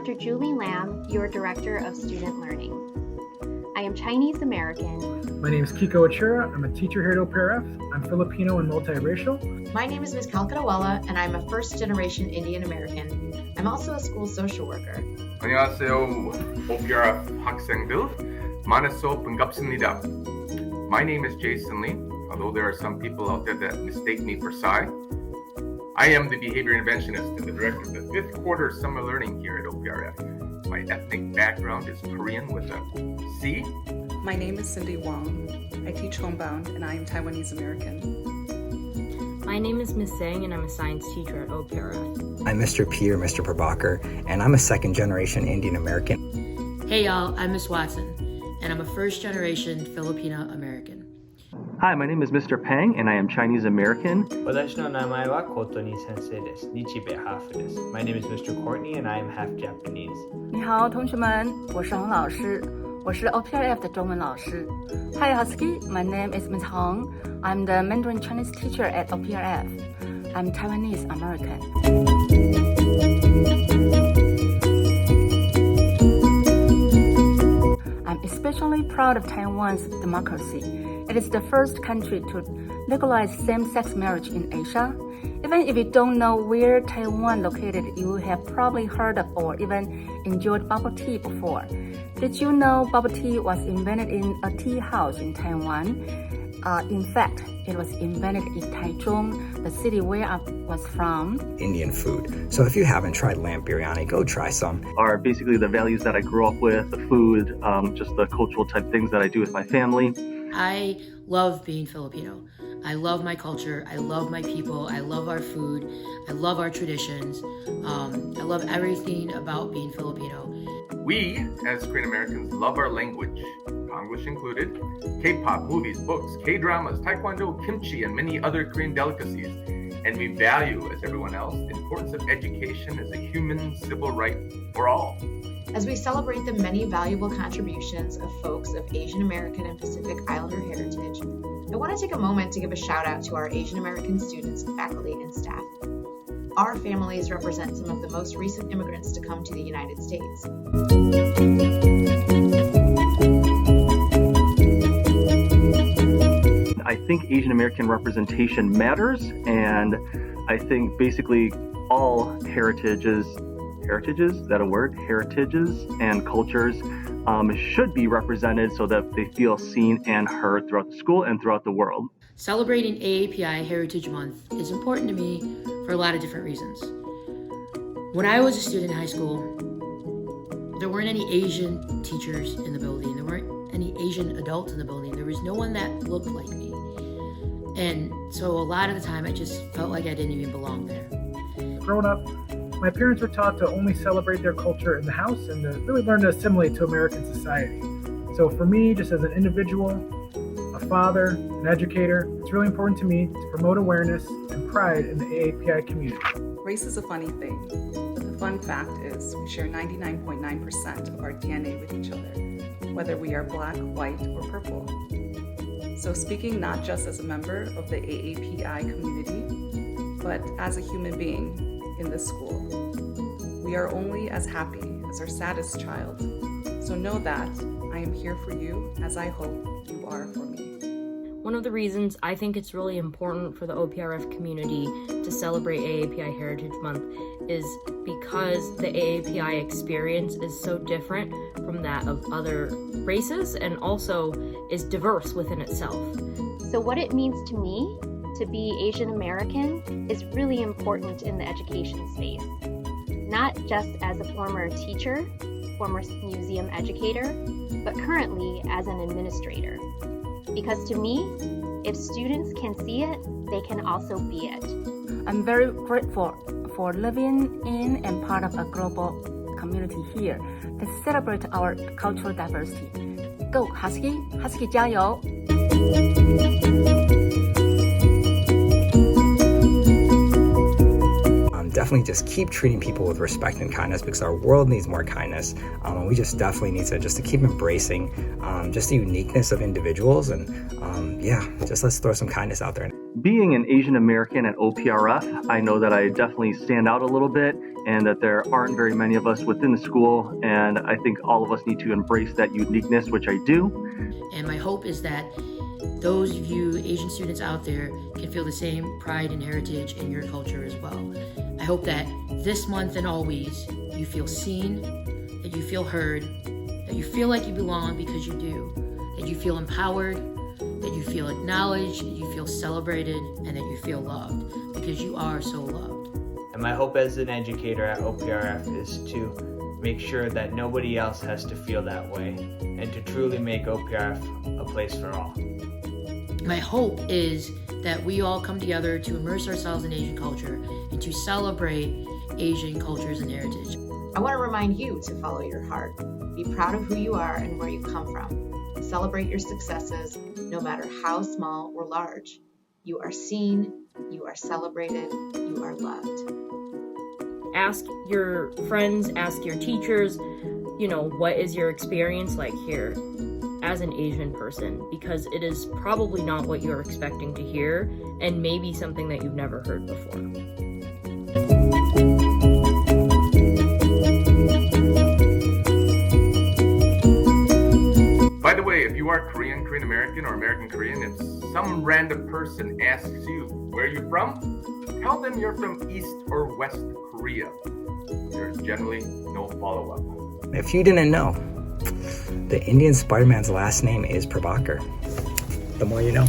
Dr. Julie Lam, your Director of Student Learning. I am Chinese American. My name is Kiko Achurra. I'm a teacher here at OPRF. I'm Filipino and multiracial. My name is Ms. Calcuttawala, and I'm a first-generation Indian American. I'm also a school social worker. 안녕하세요, OPRF 학생들. 만나서 반갑습니다. My name is Jason Lee, although there are some people out there that mistake me for Sai. I am the Behavior Interventionist and the Director of the 5th Quarter Summer Learning here at OPRF. My ethnic background is Korean with a C. My name is Cindy Wong. I teach Homebound, and I am Taiwanese American. My name is Ms. Sang, and I'm a science teacher at OPRF. I'm Mr. P or Mr. Prabhakar, and I'm a second-generation Indian American. Hey y'all, I'm Miss Watson, and I'm a first-generation Filipino American. Hi, my name is Mr. Pang, and I am Chinese American. 私の名前はコートニー先生です。日米ハーフです。My name is Mr. Courtney, and I am half Japanese. 你好，同学们，我是洪老师，我是 OPRF 的中文老师。Hi, Husky. My name is Ms. Hong. I'm the Mandarin Chinese teacher at OPRF. I'm Taiwanese American. I'm especially proud of Taiwan's democracy. It is the first country to legalize same-sex marriage in Asia. Even if you don't know where Taiwan located, you have probably heard of or even enjoyed bubble tea before. Did you know bubble tea was invented in a tea house in Taiwan? In fact, it was invented in Taichung, the city where I was from. Indian food. So if you haven't tried lamb biryani, go try some. Are basically the values that I grew up with, the food, just the cultural type things that I do with my family. I love being Filipino. I love my culture. I love my people. I love our food. I love our traditions. I love everything about being Filipino. We, as Korean Americans, love our language, English included, K-pop, movies, books, K-dramas, Taekwondo, kimchi, and many other Korean delicacies. And we value, as everyone else, the importance of education as a human civil right for all. As we celebrate the many valuable contributions of folks of Asian American and Pacific Islander heritage, I want to take a moment to give a shout out to our Asian American students, faculty, and staff. Our families represent some of the most recent immigrants to come to the United States. I think Asian American representation matters, and I think basically all heritages, is that a word? Heritages and cultures should be represented so that they feel seen and heard throughout the school and throughout the world. Celebrating AAPI Heritage Month is important to me for a lot of different reasons. When I was a student in high school, there weren't any Asian teachers in the building. There weren't any Asian adults in the building. There was no one that looked like me. And so a lot of the time I just felt like I didn't even belong there. Growing up, my parents were taught to only celebrate their culture in the house and to really learn to assimilate to American society. So for me, just as an individual, a father, an educator, it's really important to me to promote awareness and pride in the AAPI community. Race is a funny thing, but the fun fact is we share 99.9% of our DNA with each other, whether we are black, white, or purple. So speaking not just as a member of the AAPI community, but as a human being in this school, we are only as happy as our saddest child. So know that I am here for you as I hope you are for me. One of the reasons I think it's really important for the OPRF community to celebrate AAPI Heritage Month is because the AAPI experience is so different from that of other races and also is diverse within itself. So what it means to me to be Asian American is really important in the education space. Not just as a former teacher, former museum educator, but currently as an administrator. Because to me, if students can see it, they can also be it. I'm very grateful for living in and part of a global community here that celebrate our cultural diversity. Go Husky! Husky 加油! definitely just keep treating people with respect and kindness, because our world needs more kindness. And we just definitely need to keep embracing just the uniqueness of individuals. And just let's throw some kindness out there. Being an Asian American at OPRF, I know that I definitely stand out a little bit, and that there aren't very many of us within the school, and I think all of us need to embrace that uniqueness, which I do. And my hope is that those of you Asian students out there can feel the same pride and heritage in your culture as well. I hope that this month and always you feel seen, that you feel heard, that you feel like you belong because you do, that you feel empowered, that you feel acknowledged, that you feel celebrated, and that you feel loved, because you are so loved. And my hope as an educator at OPRF is to make sure that nobody else has to feel that way, and to truly make OPRF a place for all. My hope is that we all come together to immerse ourselves in Asian culture and to celebrate Asian cultures and heritage. I want to remind you to follow your heart. Be proud of who you are and where you come from. Celebrate your successes, no matter how small or large. You are seen, you are celebrated, you are loved. Ask your friends, ask your teachers, what is your experience like here as an Asian person? Because it is probably not what you're expecting to hear, and maybe something that you've never heard before. By the way, if you are Korean American, or American Korean, if some random person asks you where you're from, tell them you're from East or West Korea. There's generally no follow-up. If you didn't know, the Indian Spider-Man's last name is Prabhakar. The more you know.